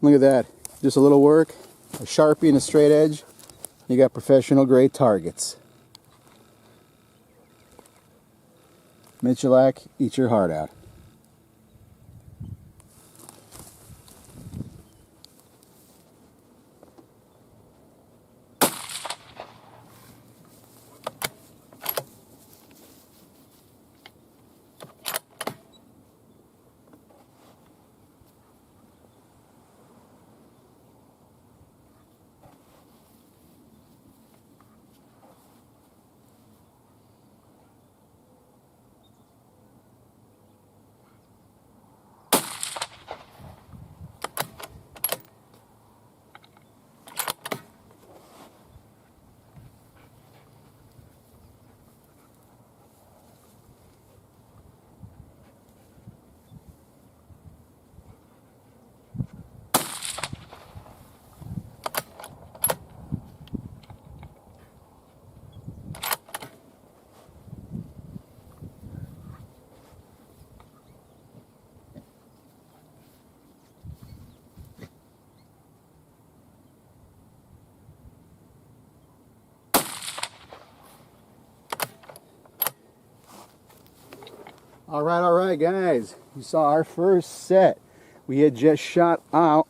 Look at that. Just a little work, a Sharpie and a straight edge. You got professional grade targets. Michelac, eat your heart out. All right, guys. You saw our first set. We had just shot out.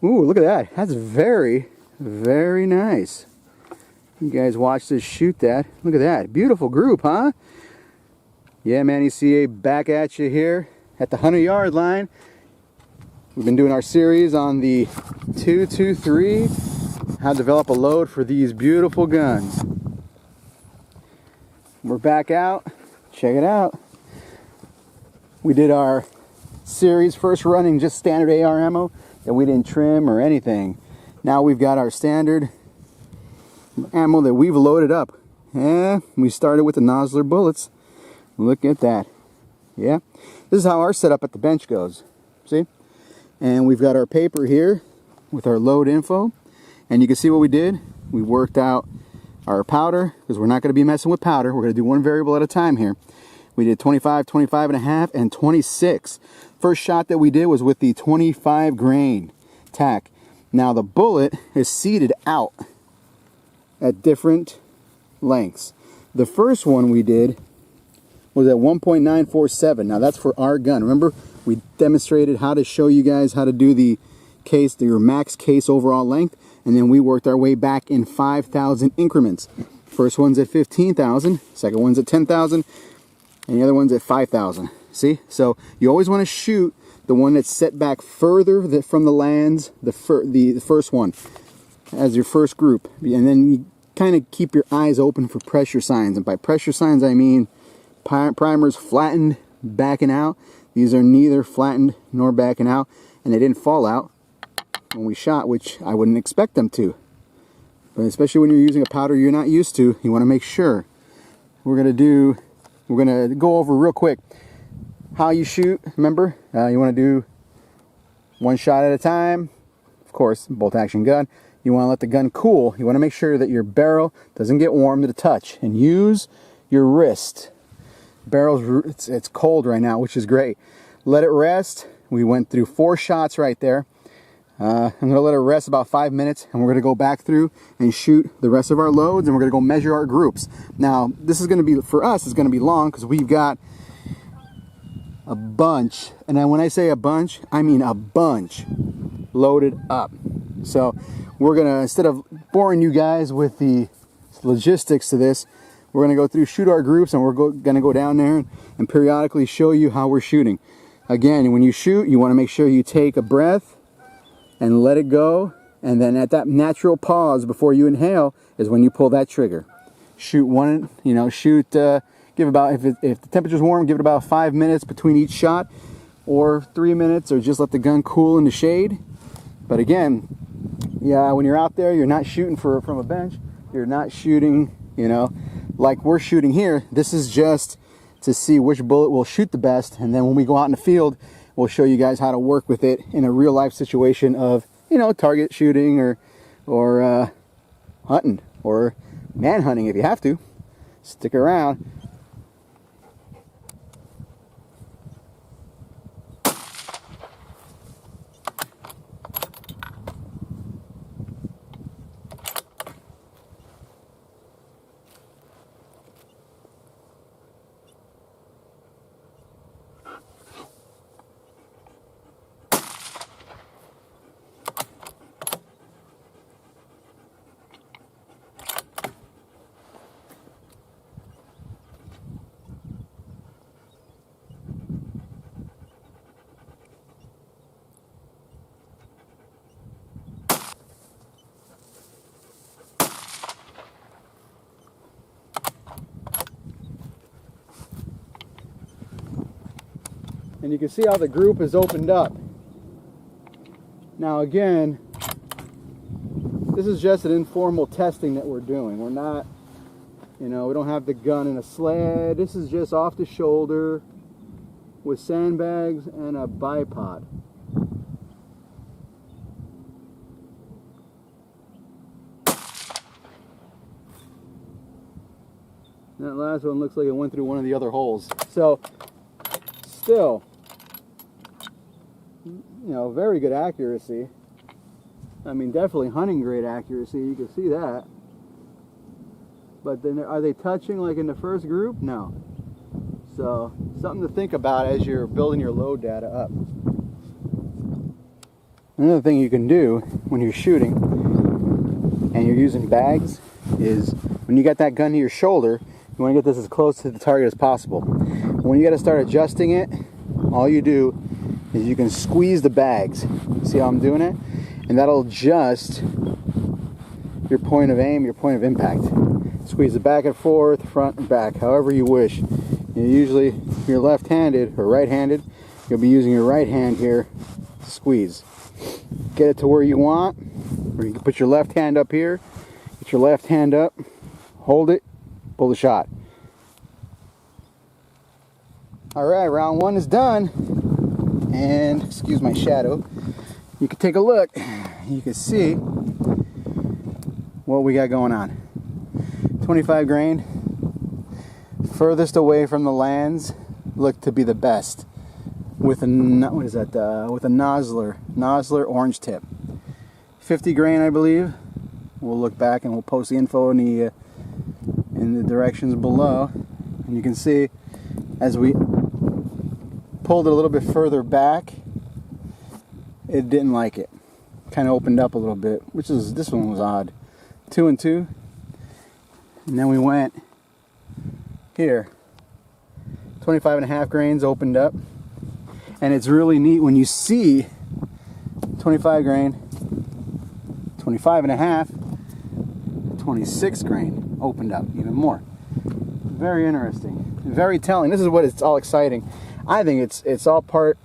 Ooh, look at that. That's very, very nice. You guys watched us shoot that. Look at that. Beautiful group, huh? Yeah, man, you see back at you here at the 100-yard line. We've been doing our series on the 223, how to develop a load for these beautiful guns. We're back out. Check it out. We did our series first running just standard AR ammo that we didn't trim or anything. Now we've got our standard ammo that we've loaded up. Yeah, we started with the Nosler bullets. Look at that. Yeah, this is how our setup at the bench goes. See? And we've got our paper here with our load info. And you can see what we did. We worked out our powder, because we're not going to be messing with powder. We're going to do one variable at a time here. We did 25, 25 and a half, and 26. First shot that we did was with the 25 grain tack. Now the bullet is seated out at different lengths. The first one we did was at 1.947. Now that's for our gun. Remember, we demonstrated how to show you guys how to do the case, your max case overall length, and then we worked our way back in 5,000 increments. First one's at 15,000, second one's at 10,000, and the other one's at 5,000. See? So you always want to shoot the one that's set back further from the lands, the first one, as your first group. And then you kind of keep your eyes open for pressure signs. And by pressure signs, I mean primers flattened, backing out. These are neither flattened nor backing out, and they didn't fall out when we shot, which I wouldn't expect them to. But especially when you're using a powder you're not used to, you want to make sure. We're going to go over real quick how you shoot. Remember, you want to do one shot at a time. Of course, bolt action gun. You want to let the gun cool. You want to make sure that your barrel doesn't get warm to the touch, and use your wrist. Barrel's, it's cold right now, which is great. Let it rest. We went through 4 shots right there. I'm going to let it rest about 5 minutes, and we're going to go back through and shoot the rest of our loads, and we're going to go measure our groups. Now, this is going to be, for us, it's going to be long because we've got a bunch, and then when I say a bunch, I mean a bunch loaded up. So we're going to, instead of boring you guys with the logistics to this, we're going to go through, shoot our groups, and we're going to go down there and periodically show you how we're shooting. Again, when you shoot, you want to make sure you take a breath and let it go, and then at that natural pause before you inhale is when you pull that trigger. Shoot one, give about, if the temperature's warm, give it about 5 minutes between each shot, or 3 minutes, or just let the gun cool in the shade. But again, yeah, when you're out there, you're not shooting from a bench. You're not shooting, like we're shooting here. This is just to see which bullet will shoot the best, and then when we go out in the field, we'll show you guys how to work with it in a real life situation of, target shooting or hunting or manhunting if you have to. Stick around. And you can see how the group is opened up. Now again, this is just an informal testing that we're doing. We're not, you know, we don't have the gun in a sled. This is just off the shoulder with sandbags and a bipod. That last one looks like it went through one of the other holes. So, still, you know, very good accuracy. I mean, definitely hunting grade accuracy, you can see that. But then, are they touching like in the first group? No. So, something to think about as you're building your load data up. Another thing you can do when you're shooting and you're using bags is when you got that gun to your shoulder, you want to get this as close to the target as possible. When you got to start adjusting it, all you do is you can squeeze the bags. See how I'm doing it? And that'll adjust your point of aim, your point of impact. Squeeze it back and forth, front and back, however you wish. Usually, if you're left-handed or right-handed, you'll be using your right hand here to squeeze. Get it to where you want, or you can put your left hand up here, get your left hand up, hold it, pull the shot. Alright, round one is done. And, excuse my shadow, you can take a look. You can see what we got going on. 25 grain. Furthest away from the lands looked to be the best. With a, what is that? With a Nosler orange tip. 50 grain, I believe. We'll look back and we'll post the info in the directions below. And you can see as we pulled it a little bit further back, it didn't like it. Kind of opened up a little bit, which is, this one was odd. 2 and 2. And then we went here. 25.5 grains opened up. And it's really neat when you see 25 grain, 25.5, 26 grain opened up even more. Very interesting, very telling. This is what it's all exciting. I think it's all part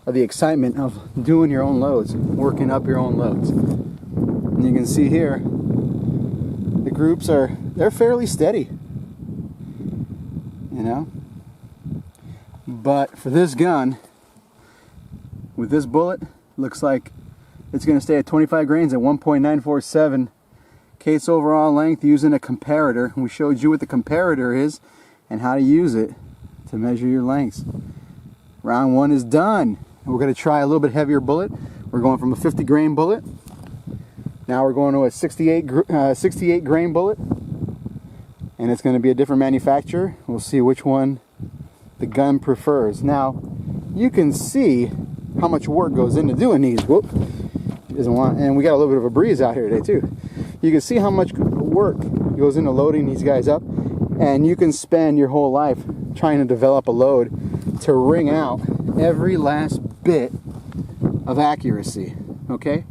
of the excitement of doing your own loads, working up your own loads. And you can see here, the groups they're fairly steady, you know. But for this gun, with this bullet, looks like it's going to stay at 25 grains at 1.947 case overall length using a comparator. We showed you what the comparator is and how to use it to measure your lengths. Round one is done. We're going to try a little bit heavier bullet. We're going from a 50 grain bullet. Now we're going to a 68 grain bullet. And it's going to be a different manufacturer. We'll see which one the gun prefers. Now, you can see how much work goes into doing these. Whoop. Doesn't want, and we got a little bit of a breeze out here today too. You can see how much work goes into loading these guys up, and you can spend your whole life trying to develop a load to wring out every last bit of accuracy. Okay?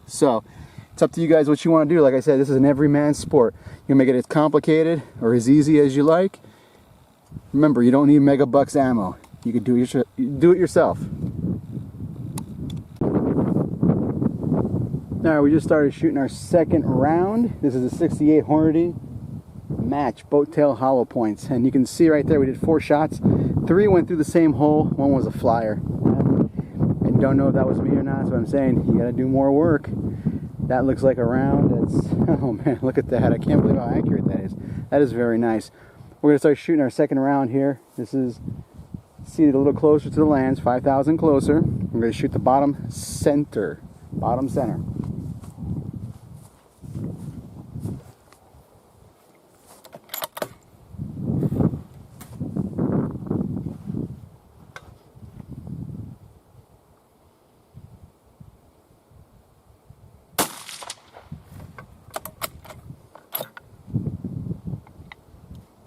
So, it's up to you guys what you want to do. Like I said, this is an everyman sport. You can make it as complicated or as easy as you like. Remember, you don't need Megabucks ammo. You can do it yourself. Now we just started shooting our second round. This is a 68 Hornady match boat tail hollow points, and you can see right there we did 4 shots. 3 went through the same hole. 1 was a flyer. I don't know if that was me or not. So I'm saying you got to do more work. That looks like a round. That's, oh man, look at that! I can't believe how accurate that is. That is very nice. We're gonna start shooting our second round here. This is seated a little closer to the lands, 5,000 closer. We're going to shoot the bottom center. Bottom center.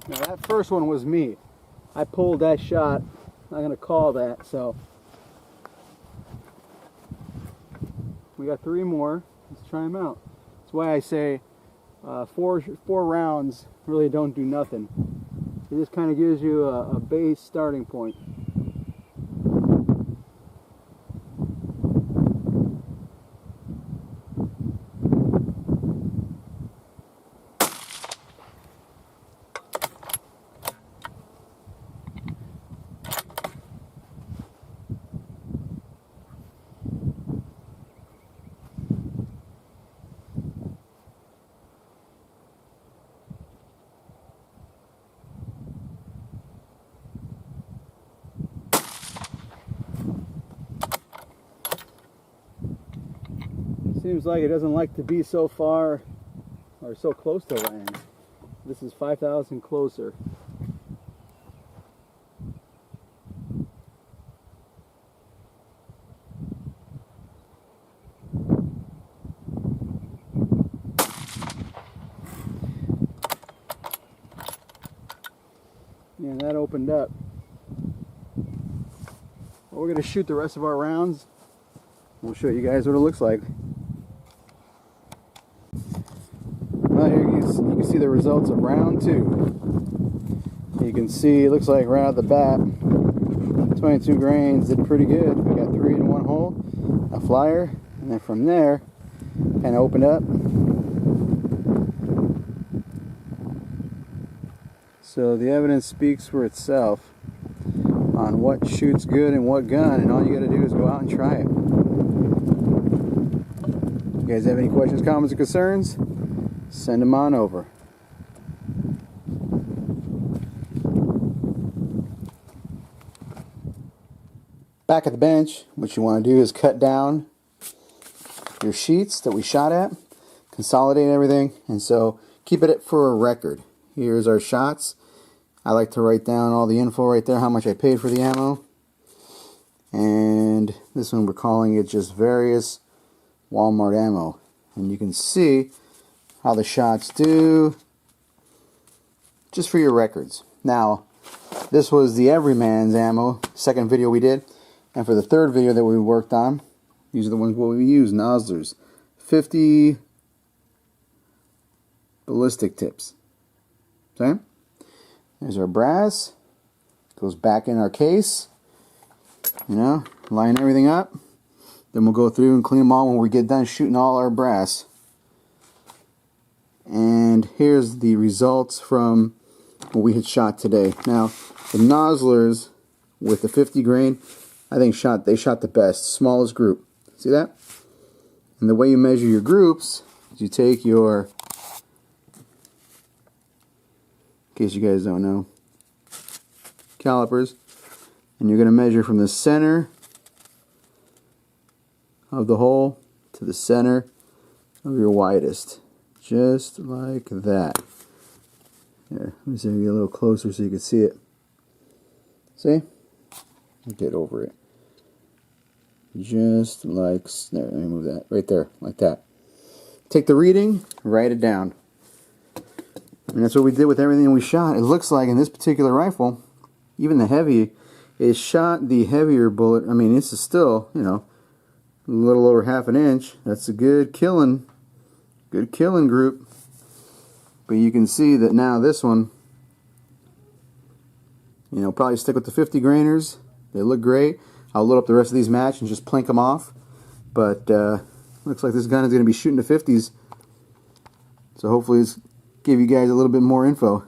Now that first one was me. I pulled that shot. I'm not going to call that, so we got 3 more. Let's try them out. That's why I say 4 rounds really don't do nothing. It just kind of gives you a base starting point. Seems like it doesn't like to be so far or so close to land. This is 5,000 closer. Yeah, that opened up. Well, we're going to shoot the rest of our rounds. We'll show you guys what it looks like. Well, here you can see the results of round 2. You can see it looks like right out the bat, 22 grains did pretty good. We got 3 in one hole, a flyer, and then from there, kind of opened up. So the evidence speaks for itself on what shoots good and what gun, and all you got to do is go out and try it. If you guys have any questions, comments, or concerns, send them on over. Back at the bench, what you want to do is cut down your sheets that we shot at, consolidate everything, and so keep it for a record. Here's our shots. I like to write down all the info right there, how much I paid for the ammo. And this one we're calling it just various Walmart ammo. And you can see how the shots do, just for your records. Now, this was the Everyman's ammo, second video we did. And for the third video that we worked on, these are the ones what we use, Nosler's 50 ballistic tips. Okay? There's our brass. Goes back in our case. You know, line everything up. Then we'll go through and clean them all when we get done shooting all our brass. And here's the results from what we had shot today. Now, the Noslers with the 50 grain, I think they shot the best. Smallest group. See that? And the way you measure your groups is you take your, in case you guys don't know, calipers, and you're going to measure from the center of the hole to the center of your widest, just like that. Here, let me see if I can get a little closer so you can see it. See? Get over it. Just like, there, let me move that, right there, like that. Take the reading, write it down. And that's what we did with everything we shot. It looks like in this particular rifle, even the heavy, it shot the heavier bullet. I mean, this is still, you know, a little over ½ an inch. That's a good killing group. But you can see that now this one, you know, probably stick with the 50 grainers. They look great. I'll load up the rest of these match and just plink them off. But looks like this gun is going to be shooting the 50s. So hopefully it's give you guys a little bit more info.